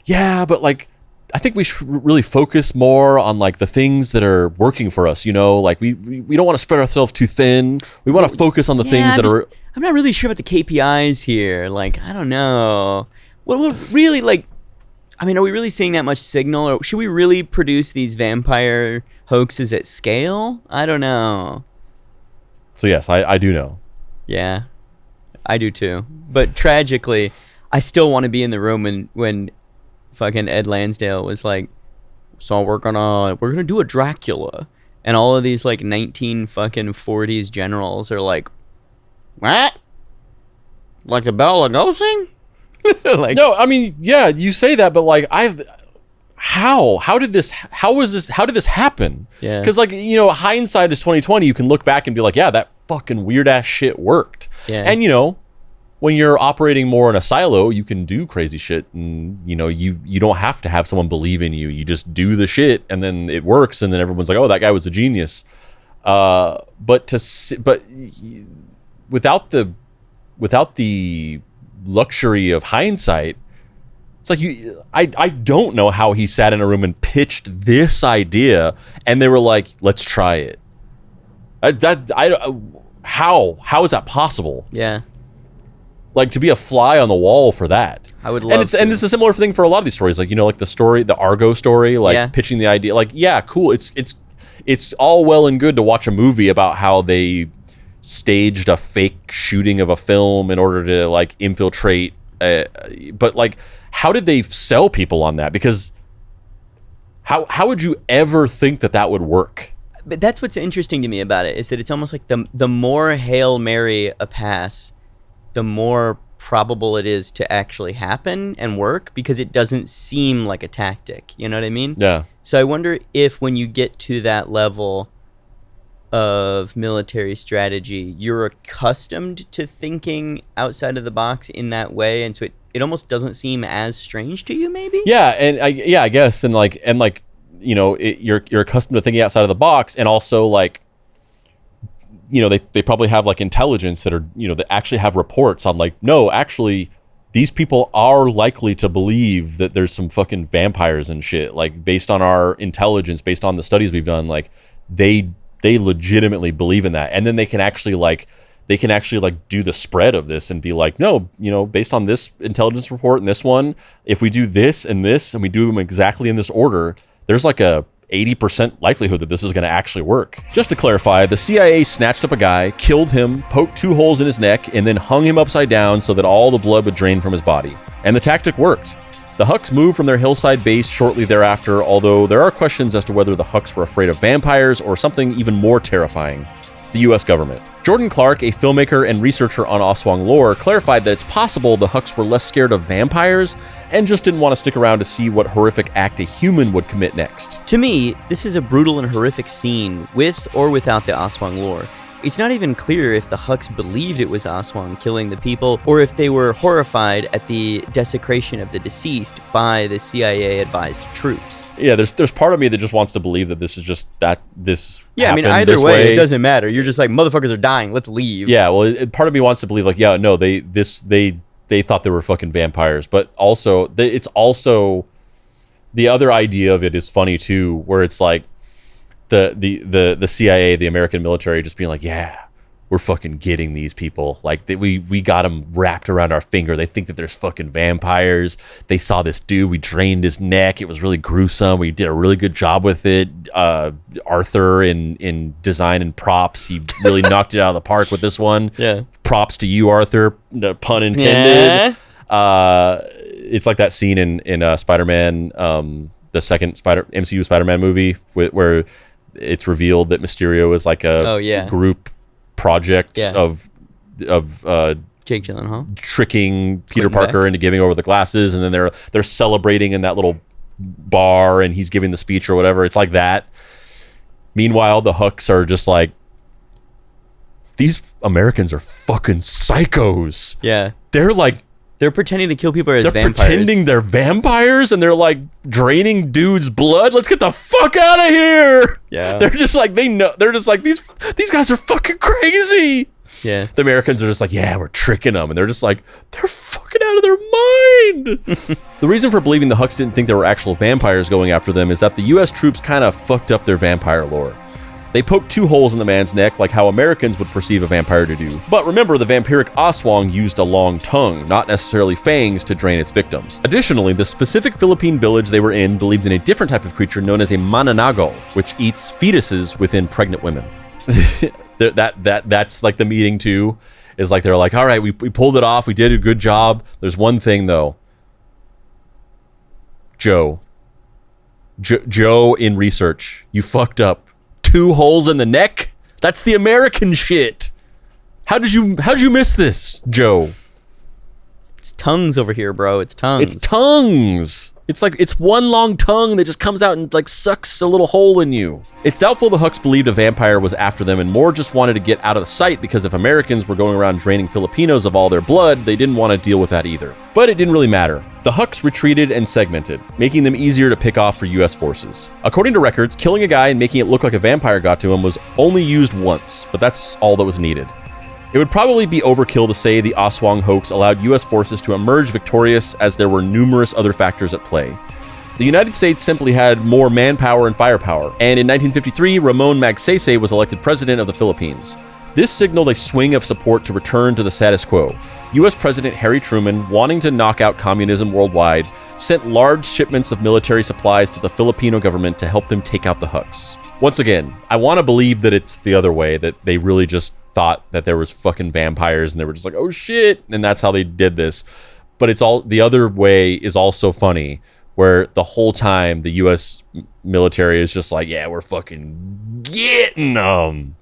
Yeah, but like, I think we should really focus more on like the things that are working for us. You know, like we don't want to spread ourselves too thin. We want to focus on the things that are. I'm not really sure about the KPIs here. Like, I don't know. What really, like, I mean, are we really seeing that much signal, or should we really produce these vampire hoaxes at scale? I don't know. So yes, I do know. Yeah, I do too. But tragically, I still want to be in the room when fucking Ed Lansdale was like, so we're gonna do a Dracula, and all of these like 40s generals are like, what? Like a Bela Lugosi? Like, no, I mean, yeah, you say that, but like, how did this happen? Yeah. Because like, you know, hindsight is 2020. You can look back and be like, yeah, that fucking weird ass shit worked. Yeah. And you know, when you're operating more in a silo, you can do crazy shit, and you know, you don't have to have someone believe in you. You just do the shit, and then it works, and then everyone's like, oh, that guy was a genius. But without the luxury of hindsight, it's like I don't know how he sat in a room and pitched this idea, and they were like, let's try it. How is that possible? Yeah. Like, to be a fly on the wall for that. I would love and it's a similar thing for a lot of these stories. Like, you know, like the Argo story, like pitching the idea. Like, yeah, cool. It's all well and good to watch a movie about how they staged a fake shooting of a film in order to like infiltrate. But like, how did they sell people on that? Because how would you ever think that would work? But that's what's interesting to me about it, is that it's almost like the more Hail Mary a pass, the more probable it is to actually happen and work, because it doesn't seem like a tactic. You know what I mean? Yeah. So I wonder if when you get to that level of military strategy, you're accustomed to thinking outside of the box in that way, and so it almost doesn't seem as strange to you, maybe? Yeah, and I guess, and like you know, you're accustomed to thinking outside of the box, and also like, you know, they probably have like intelligence that are, you know, that actually have reports on like, no, actually these people are likely to believe that there's some fucking vampires and shit, like based on our intelligence, based on the studies we've done, like they legitimately believe in that. And then they can actually do the spread of this and be like, no, you know, based on this intelligence report and this one, if we do this and this and we do them exactly in this order, there's like a 80% likelihood that this is going to actually work. Just to clarify, the CIA snatched up a guy, killed him, poked 2 holes in his neck, and then hung him upside down so that all the blood would drain from his body. And the tactic worked. The Hucks moved from their hillside base shortly thereafter, although there are questions as to whether the Hucks were afraid of vampires or something even more terrifying: the US government. Jordan Clark, a filmmaker and researcher on Aswang lore, clarified that it's possible the Hucks were less scared of vampires and just didn't want to stick around to see what horrific act a human would commit next. To me, this is a brutal and horrific scene, with or without the Aswang lore. It's not even clear if the Hucks believed it was Aswang killing the people, or if they were horrified at the desecration of the deceased by the CIA-advised troops. Yeah, there's part of me that just wants to believe that this is just this. Yeah, I mean, either way, it doesn't matter. You're just like, motherfuckers are dying, let's leave. Yeah, well, part of me wants to believe like, yeah, no, they thought they were fucking vampires, but also it's also the other idea of it is funny too, where it's like the CIA, the American military, just being like, yeah, we're fucking getting these people. Like we got them wrapped around our finger. They think that there's fucking vampires. They saw this dude. We drained his neck. It was really gruesome. We did a really good job with it. Arthur in design and props, he really knocked it out of the park with this one. Yeah. Props to you, Arthur. No pun intended. Yeah. It's like that scene in Spider-Man, the second MCU Spider-Man movie, where it's revealed that Mysterio is like a group project of Jake Gyllenhaal tricking Peter Parker into giving over the glasses, and then they're celebrating in that little bar, and he's giving the speech or whatever. It's like that. Meanwhile, the Hucks are just like, these Americans are fucking psychos. Yeah, they're pretending to kill people as vampires. They're pretending they're vampires, and they're like draining dudes' blood. Let's get the fuck out of here. Yeah. They're just like, they're just like, these guys are fucking crazy. Yeah. The Americans are just like, yeah, we're tricking them. And they're just like, they're fucking out of their mind. The reason for believing the Hucks didn't think there were actual vampires going after them is that the US troops kind of fucked up their vampire lore. They poked 2 holes in the man's neck like how Americans would perceive a vampire to do. But remember, the vampiric Aswang used a long tongue, not necessarily fangs, to drain its victims. Additionally, the specific Philippine village they were in believed in a different type of creature known as a mananago, which eats fetuses within pregnant women. That's like the meeting too, is like, they're like, all right, we pulled it off, we did a good job. There's one thing though. Joe in research, you fucked up. 2 holes in the neck? That's the American shit. How'd you miss this, Joe? It's tongues over here, bro. It's tongues. It's tongues. It's like it's one long tongue that just comes out and like sucks a little hole in you. It's doubtful the Hucks believed a vampire was after them and more just wanted to get out of the sight because if Americans were going around draining Filipinos of all their blood, they didn't want to deal with that either. But it didn't really matter. The Hucks retreated and segmented, making them easier to pick off for US forces. According to records, killing a guy and making it look like a vampire got to him was only used once, but that's all that was needed. It would probably be overkill to say the Aswang hoax allowed US forces to emerge victorious as there were numerous other factors at play. The United States simply had more manpower and firepower, and in 1953, Ramon Magsaysay was elected president of the Philippines. This signaled a swing of support to return to the status quo. US President Harry Truman, wanting to knock out communism worldwide, sent large shipments of military supplies to the Filipino government to help them take out the Hucks. Once again, I want to believe that it's the other way, that they really just thought that there was fucking vampires and they were just like, oh shit, and that's how they did this. But it's all, the other way is also funny, where the whole time the US military is just like, yeah, we're fucking getting them.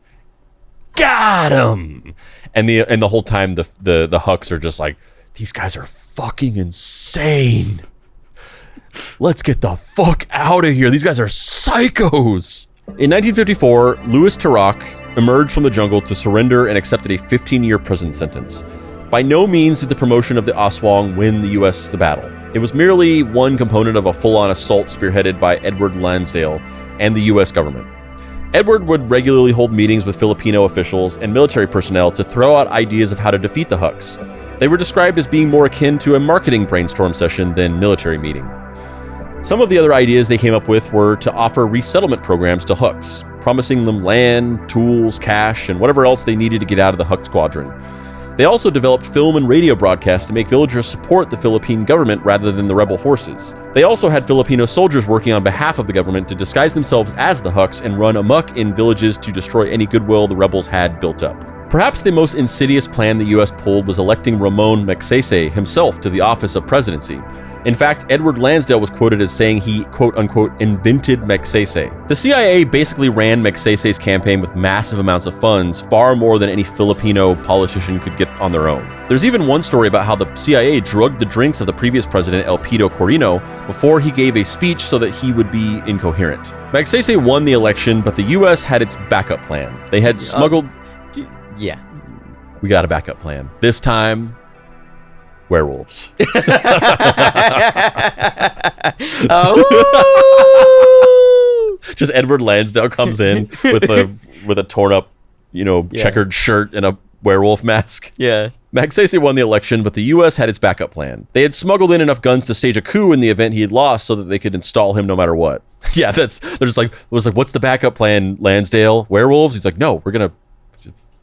Got them. And the whole time the Hucks are just like, these guys are fucking insane. Let's get the fuck out of here. These guys are psychos. In 1954, Louis Turok emerged from the jungle to surrender and accepted a 15-year prison sentence. By no means did the promotion of the Aswang win the US the battle. It was merely one component of a full-on assault spearheaded by Edward Lansdale and the US government. Edward would regularly hold meetings with Filipino officials and military personnel to throw out ideas of how to defeat the Hucks. They were described as being more akin to a marketing brainstorm session than military meeting. Some of the other ideas they came up with were to offer resettlement programs to Hucks, promising them land, tools, cash, and whatever else they needed to get out of the Huck Squadron. They also developed film and radio broadcasts to make villagers support the Philippine government rather than the rebel forces. They also had Filipino soldiers working on behalf of the government to disguise themselves as the Hucks and run amok in villages to destroy any goodwill the rebels had built up. Perhaps the most insidious plan the US pulled was electing Ramon Magsaysay himself to the office of presidency. In fact, Edward Lansdale was quoted as saying he, quote-unquote, invented Magsaysay. The CIA basically ran Magsaysay's campaign with massive amounts of funds, far more than any Filipino politician could get on their own. There's even one story about how the CIA drugged the drinks of the previous president, Elpidio Corino, before he gave a speech so that he would be incoherent. Magsaysay won the election, but the US had its backup plan. They had smuggled... Yeah. We got a backup plan. This time... werewolves. Just Edward Lansdale comes in with a torn up, checkered shirt and a werewolf mask. Yeah. Magsaysay won the election, but the US had its backup plan. They had smuggled in enough guns to stage a coup in the event he had lost so that they could install him no matter what. Yeah, they're just like, what's the backup plan, Lansdale? Werewolves? He's like, no, we're gonna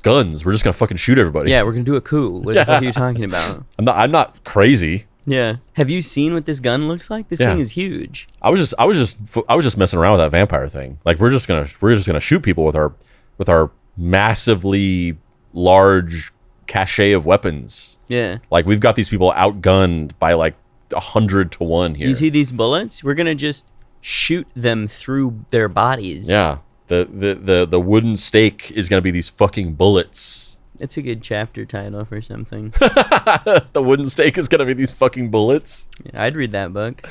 guns. We're just gonna fucking shoot everybody. Yeah, we're gonna do a coup. What the fuck are you talking about? I'm not crazy. Yeah. Have you seen what this gun looks like? This thing is huge. I was just messing around with that vampire thing. Like we're just gonna shoot people with our massively large cache of weapons. Yeah. Like we've got these people outgunned by like 100 to 1 here. You see these bullets? We're gonna just shoot them through their bodies. Yeah. The wooden stake is gonna be these fucking bullets. It's a good chapter title for something. The wooden stake is gonna be these fucking bullets. Yeah, I'd read that book.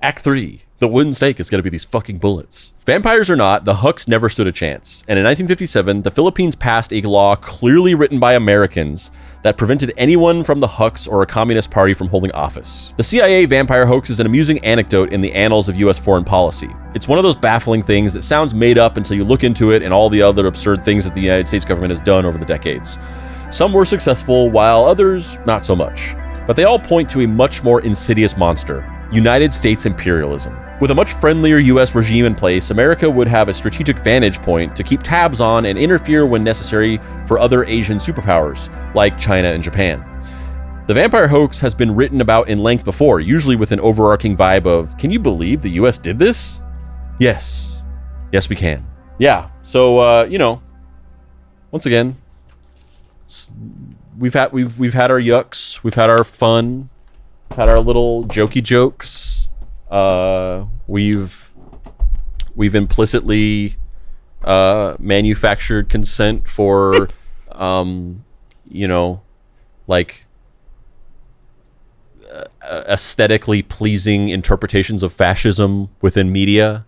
Act 3. The wooden stake is gonna be these fucking bullets. Vampires or not, the Hucks never stood a chance. And in 1957, the Philippines passed a law clearly written by Americans that prevented anyone from the Hucks or a communist party from holding office. The CIA Vampire Hoax is an amusing anecdote in the annals of US foreign policy. It's one of those baffling things that sounds made up until you look into it and all the other absurd things that the United States government has done over the decades. Some were successful, while others not so much. But they all point to a much more insidious monster: United States imperialism. With a much friendlier US regime in place, America would have a strategic vantage point to keep tabs on and interfere when necessary for other Asian superpowers, like China and Japan. The Vampire Hoax has been written about in length before, usually with an overarching vibe of, can you believe the US did this? Yes. Yes, we can. Yeah, so, once again, we've had our yucks, we've had our fun, had our little jokey jokes. We've implicitly manufactured consent for like aesthetically pleasing interpretations of fascism within media.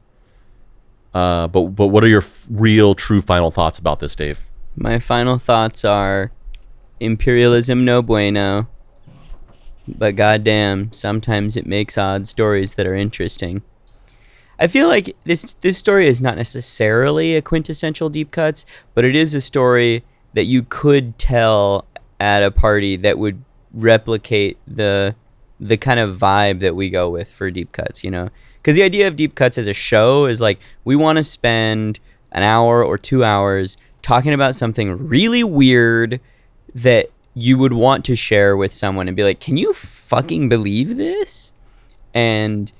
But what are your real, true final thoughts about this, Dave? My final thoughts are imperialism no bueno, but goddamn, sometimes it makes odd stories that are interesting. I feel like this story is not necessarily a quintessential Deep Cuts, but it is a story that you could tell at a party that would replicate the kind of vibe that we go with for Deep Cuts, you know? Because the idea of Deep Cuts as a show is like, we want to spend an hour or 2 hours talking about something really weird that you would want to share with someone and be like, can you fucking believe this? And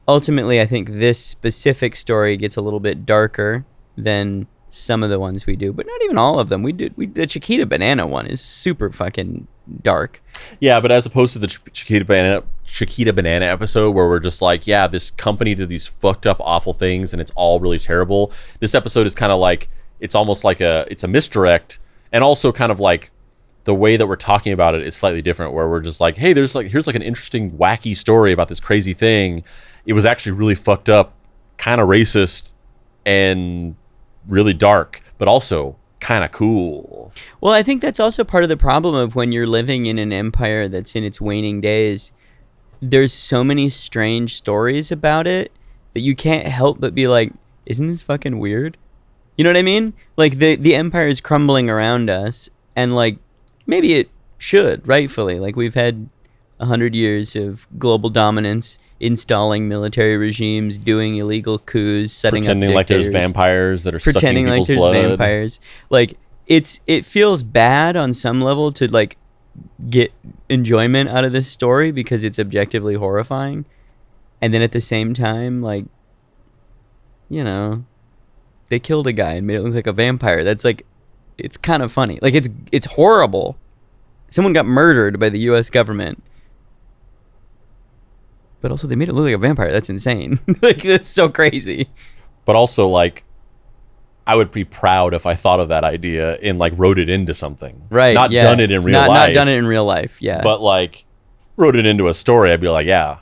ultimately, I think this specific story gets a little bit darker than some of the ones we do, but not even all of them. The Chiquita Banana one is super fucking dark. Yeah, but as opposed to the Chiquita Banana episode where we're just like, yeah, this company did these fucked up awful things and it's all really terrible. This episode is kind of like, it's almost like it's a misdirect, and also kind of like the way that we're talking about it is slightly different, where we're just like, hey, here's like an interesting wacky story about this crazy thing. It was actually really fucked up, kind of racist and really dark, but also kind of cool. Well, I think that's also part of the problem of when you're living in an empire that's in its waning days. There's so many strange stories about it that you can't help but be like, isn't this fucking weird? You know what I mean? Like, the empire is crumbling around us, and like, maybe it should, rightfully. Like, we've had 100 years of global dominance, installing military regimes, doing illegal coups, setting pretending up like there's vampires that are sucking people's blood. Vampires. Like, it feels bad on some level to like get enjoyment out of this story because it's objectively horrifying, and then at the same time, like, you know, they killed a guy and made it look like a vampire. That's like, it's kind of funny. Like, it's horrible. Someone got murdered by the U.S. government. But also, they made it look like a vampire. That's insane. Like, that's so crazy. But also, like, I would be proud if I thought of that idea and like wrote it into something. Right. Not done it in real life. Not done it in real life. Yeah. But like wrote it into a story. I'd be like, yeah,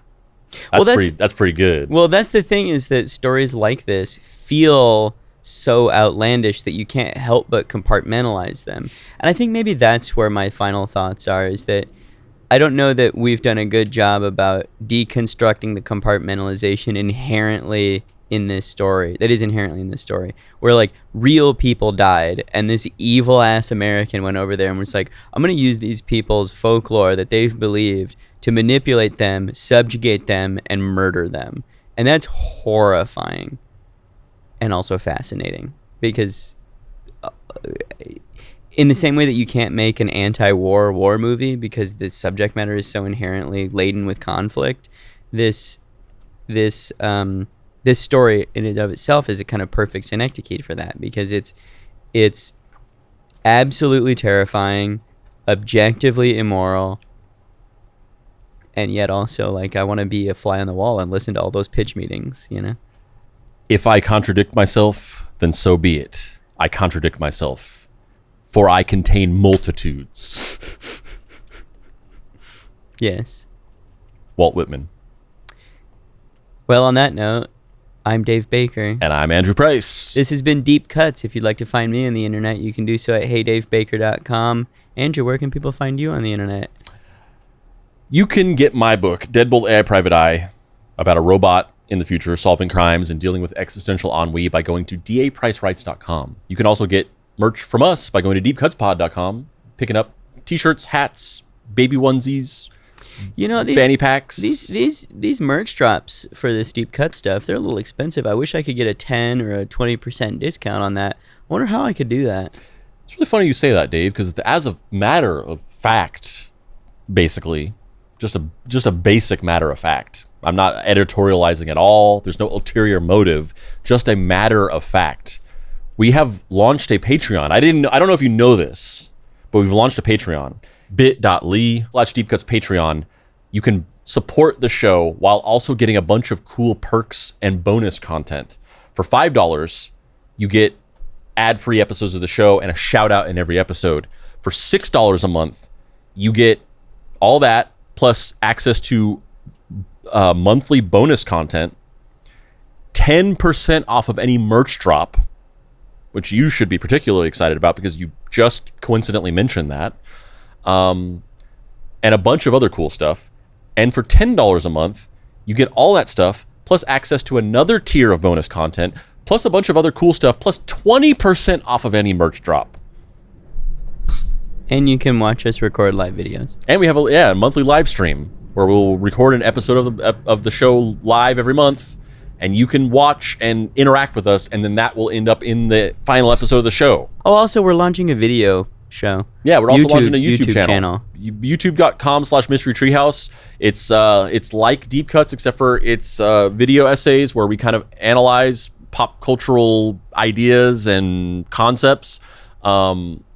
that's pretty good. Well, that's the thing, is that stories like this feel so outlandish that you can't help but compartmentalize them. And I think maybe that's where my final thoughts are, is that I don't know that we've done a good job about deconstructing the compartmentalization inherently in this story, that is inherently in this story, where like real people died and this evil ass American went over there and was like, I'm going to use these people's folklore that they've believed to manipulate them, subjugate them, and murder them. And that's horrifying and also fascinating, because in the same way that you can't make an anti-war war movie because the subject matter is so inherently laden with conflict, this story in and of itself is a kind of perfect synecdoche for that, because it's absolutely terrifying, objectively immoral, and yet also like I want to be a fly on the wall and listen to all those pitch meetings, you know? If I contradict myself, then so be it. I contradict myself, for I contain multitudes. Yes. Walt Whitman. Well, on that note, I'm Dave Baker. And I'm Andrew Price. This has been Deep Cuts. If you'd like to find me on the internet, you can do so at heydavebaker.com. Andrew, where can people find you on the internet? You can get my book, Deadbolt AI Private Eye, about a robot in the future solving crimes and dealing with existential ennui, by going to dapricewrites.com. You can also get merch from us by going to deepcutspod.com, picking up t-shirts, hats, baby onesies, you know, fanny packs. These merch drops for this Deep Cut stuff, they're a little expensive. I wish I could get a 10 or a 20% discount on that. I wonder how I could do that. It's really funny you say that, Dave, because as a matter of fact, basically, just a basic matter of fact, I'm not editorializing at all. There's no ulterior motive, just a matter of fact. We have launched a Patreon. I don't know if you know this, but we've launched a Patreon. bit.ly/deepcuts Patreon. You can support the show while also getting a bunch of cool perks and bonus content. For $5, you get ad-free episodes of the show and a shout out in every episode. For $6 a month, you get all that plus access to monthly bonus content, 10% off of any merch drop, which you should be particularly excited about because you just coincidentally mentioned that, and a bunch of other cool stuff. And for $10 a month, you get all that stuff, plus access to another tier of bonus content, plus a bunch of other cool stuff, plus 20% off of any merch drop. And you can watch us record live videos. And we have a monthly live stream where we'll record an episode of the show live every month, and you can watch and interact with us, and then that will end up in the final episode of the show. Oh, also, we're launching a video show. Yeah, we're also launching a YouTube channel. YouTube.com/Mystery Treehouse. It's like Deep Cuts, except for it's video essays where we kind of analyze pop cultural ideas and concepts.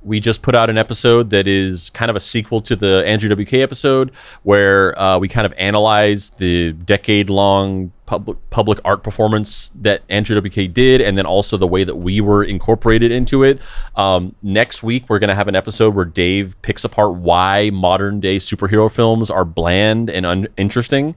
We just put out an episode that is kind of a sequel to the Andrew WK episode, where we kind of analyze the decade-long public art performance that Andrew WK did, and then also the way that we were incorporated into it. Next week, we're going to have an episode where Dave picks apart why modern-day superhero films are bland and uninteresting.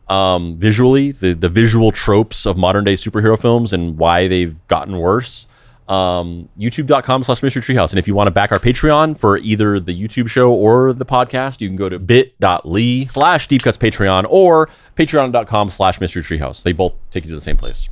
Visually, the visual tropes of modern-day superhero films and why they've gotten worse. YouTube.com/Mystery Treehouse. And if you want to back our Patreon for either the YouTube show or the podcast, you can go to bit.ly/Deep Cuts Patreon or patreon.com/Mystery Treehouse. They both take you to the same place.